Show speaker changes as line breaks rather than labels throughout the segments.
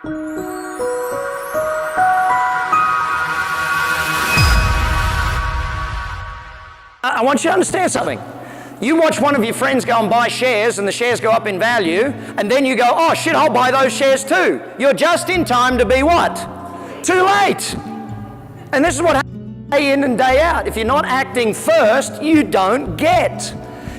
I want you to understand something. You watch one of your friends go and buy shares and the shares go up in value, and then you go, oh shit, I'll buy those shares too. You're just in time to be what? Too late. And this is what happens day in and day out. If you're not acting first, you don't get.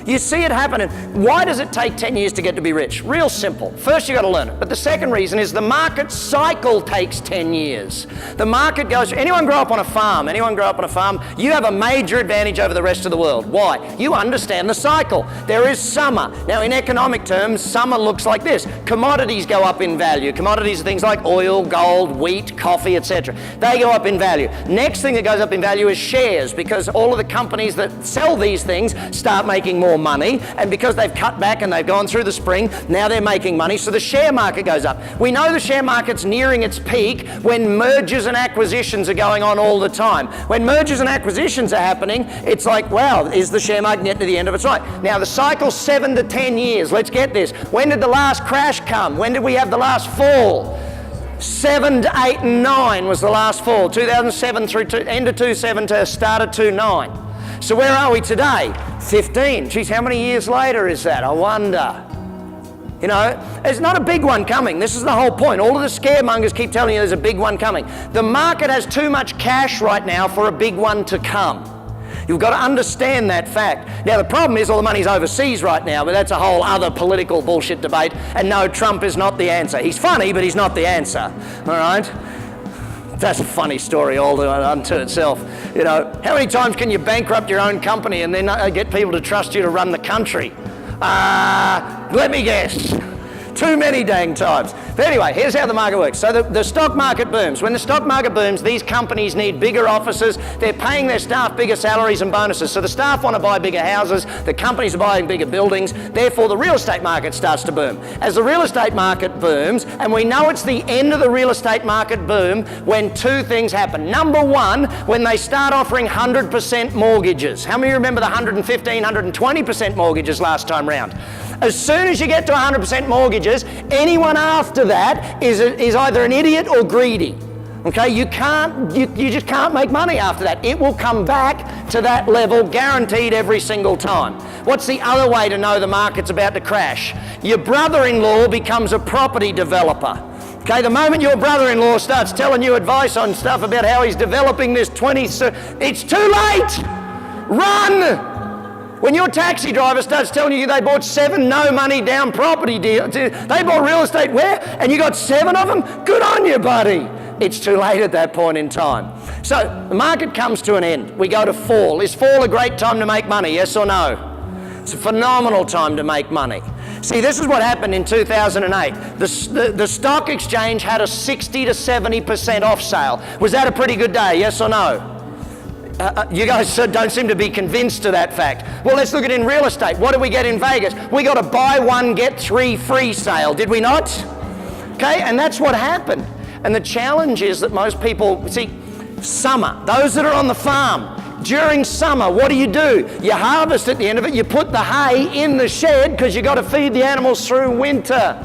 You see it happening. Why does it take 10 years to get to be rich? Real simple. First, you got to learn it. But the second reason is the market cycle takes 10 years. The market goes, anyone grow up on a farm? Anyone grow up on a farm? You have a major advantage over the rest of the world. Why? You understand the cycle. There is summer. Now, in economic terms, summer looks like this. Commodities go up in value. Commodities are things like oil, gold, wheat, coffee, etc. They go up in value. Next thing that goes up in value is shares, because all of the companies that sell these things start making more money, and because they've cut back and they've gone through the spring, now they're making money, so the share market goes up. We know the share market's nearing its peak when mergers and acquisitions are going on all the time. When mergers and acquisitions are happening, it's like, wow, is the share market getting to the end of its life? Now the cycle's 7 to 10 years. Let's get this. When did the last crash come? When did we have the last fall? 7 to 8 and 9 was the last fall. 2007 through end of 2007 to start of 2009. So where are we today? 15. Geez, how many years later is that? I wonder. You know, there's not a big one coming. This is the whole point. All of the scaremongers keep telling you there's a big one coming. The market has too much cash right now for a big one to come. You've got to understand that fact. Now the problem is all the money's overseas right now, but that's a whole other political bullshit debate. And no, Trump is not the answer. He's funny, but he's not the answer. All right? That's a funny story all unto itself. You know, how many times can you bankrupt your own company and then get people to trust you to run the country? Let me guess. Too many dang times. But anyway, here's how the market works. So the stock market booms. When the stock market booms, these companies need bigger offices. They're paying their staff bigger salaries and bonuses. So the staff want to buy bigger houses. The companies are buying bigger buildings. Therefore, the real estate market starts to boom. As the real estate market booms, and we know it's the end of the real estate market boom when two things happen. Number one, when they start offering 100% mortgages. How many remember the 115, 120% mortgages last time round? As soon as you get to 100% mortgages, anyone after that is either an idiot or greedy. Okay, you just can't make money after that. It will come back to that level, guaranteed every single time. What's the other way to know the market's about to crash? Your brother-in-law becomes a property developer. Okay, the moment your brother-in-law starts telling you advice on stuff about how he's developing this it's too late! Run! When your taxi driver starts telling you they bought 7 no-money down property deals, they bought real estate where? And you got 7 of them? Good on you, buddy. It's too late at that point in time. So the market comes to an end. We go to fall. Is fall a great time to make money, yes or no? It's a phenomenal time to make money. See, this is what happened in 2008. The stock exchange had a 60 to 70% off sale. Was that a pretty good day, yes or no? You guys don't seem to be convinced of that fact. Well, let's look at in real estate. What did we get in Vegas? We got a buy 1, get 3 free sale, did we not? Okay, and that's what happened. And the challenge is that most people, see, summer, those that are on the farm, during summer, what do? You harvest at the end of it, you put the hay in the shed because you got to feed the animals through winter.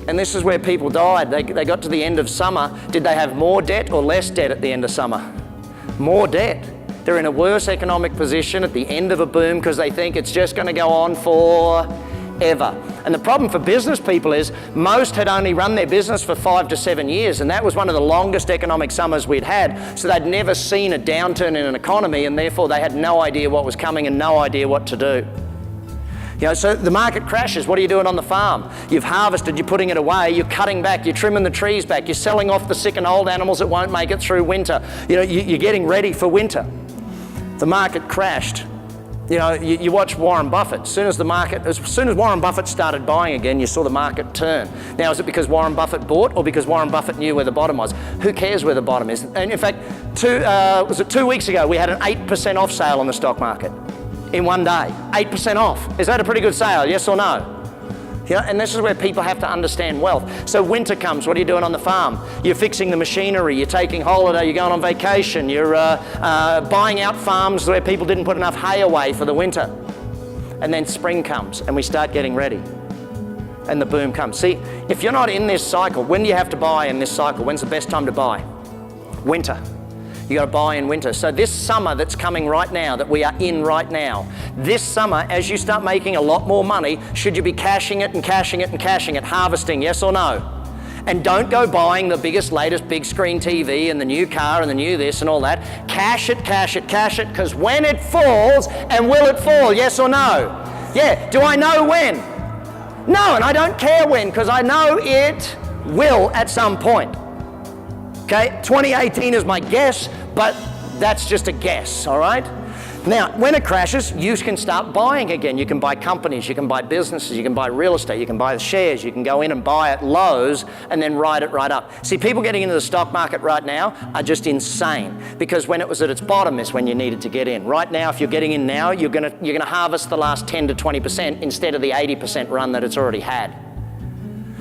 And this is where people died. They got to the end of summer. Did they have more debt or less debt at the end of summer? More debt. They're in a worse economic position at the end of a boom because they think it's just going to go on forever. And the problem for business people is most had only run their business for 5 to 7 years, and that was one of the longest economic summers we'd had. So they'd never seen a downturn in an economy, and therefore they had no idea what was coming and no idea what to do. You know, so the market crashes. What are you doing on the farm? You've harvested, you're putting it away, you're cutting back, you're trimming the trees back, you're selling off the sick and old animals that won't make it through winter. You know, you're getting ready for winter. The market crashed. You know, you watch Warren Buffett. As soon as Warren Buffett started buying again, you saw the market turn. Now, is it because Warren Buffett bought or because Warren Buffett knew where the bottom was? Who cares where the bottom is? And in fact, 2 weeks ago, we had an 8% off sale on the stock market. In one day, 8% off. Is that a pretty good sale, yes or no? You know, and this is where people have to understand wealth. So winter comes, what are you doing on the farm? You're fixing the machinery, you're taking holiday, you're going on vacation, you're buying out farms where people didn't put enough hay away for the winter. And then spring comes and we start getting ready. and the boom comes. See, if you're not in this cycle, when do you have to buy in this cycle? When's the best time to buy? Winter. You got to buy in winter. So this summer that's coming right now, that we are in right now, this summer, as you start making a lot more money, should you be cashing it and cashing it and cashing it, harvesting, yes or no? And don't go buying the biggest, latest big screen TV and the new car and the new this and all that. Cash it, cash it, cash it, because when it falls, and will it fall, yes or no? Yeah, do I know when? No, and I don't care when, because I know it will at some point. Okay, 2018 is my guess, but that's just a guess, all right? Now, when it crashes, you can start buying again. You can buy companies, you can buy businesses, you can buy real estate, you can buy the shares, you can go in and buy at lows and then ride it right up. See, people getting into the stock market right now are just insane, because when it was at its bottom is when you needed to get in. Right now, if you're getting in now, you're gonna harvest the last 10 to 20% instead of the 80% run that it's already had.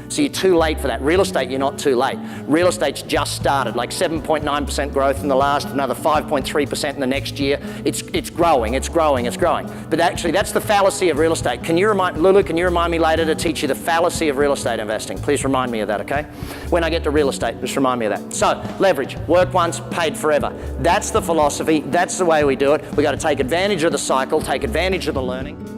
So you're too late for that. Real estate, you're not too late. Real estate's just started, like 7.9% growth in the last, another 5.3% in the next year. It's growing, it's growing, it's growing. But actually, that's the fallacy of real estate. Lulu, can you remind me later to teach you the fallacy of real estate investing? Please remind me of that, okay? When I get to real estate, just remind me of that. So, leverage, work once, paid forever. That's the philosophy, that's the way we do it. We got to take advantage of the cycle, take advantage of the learning.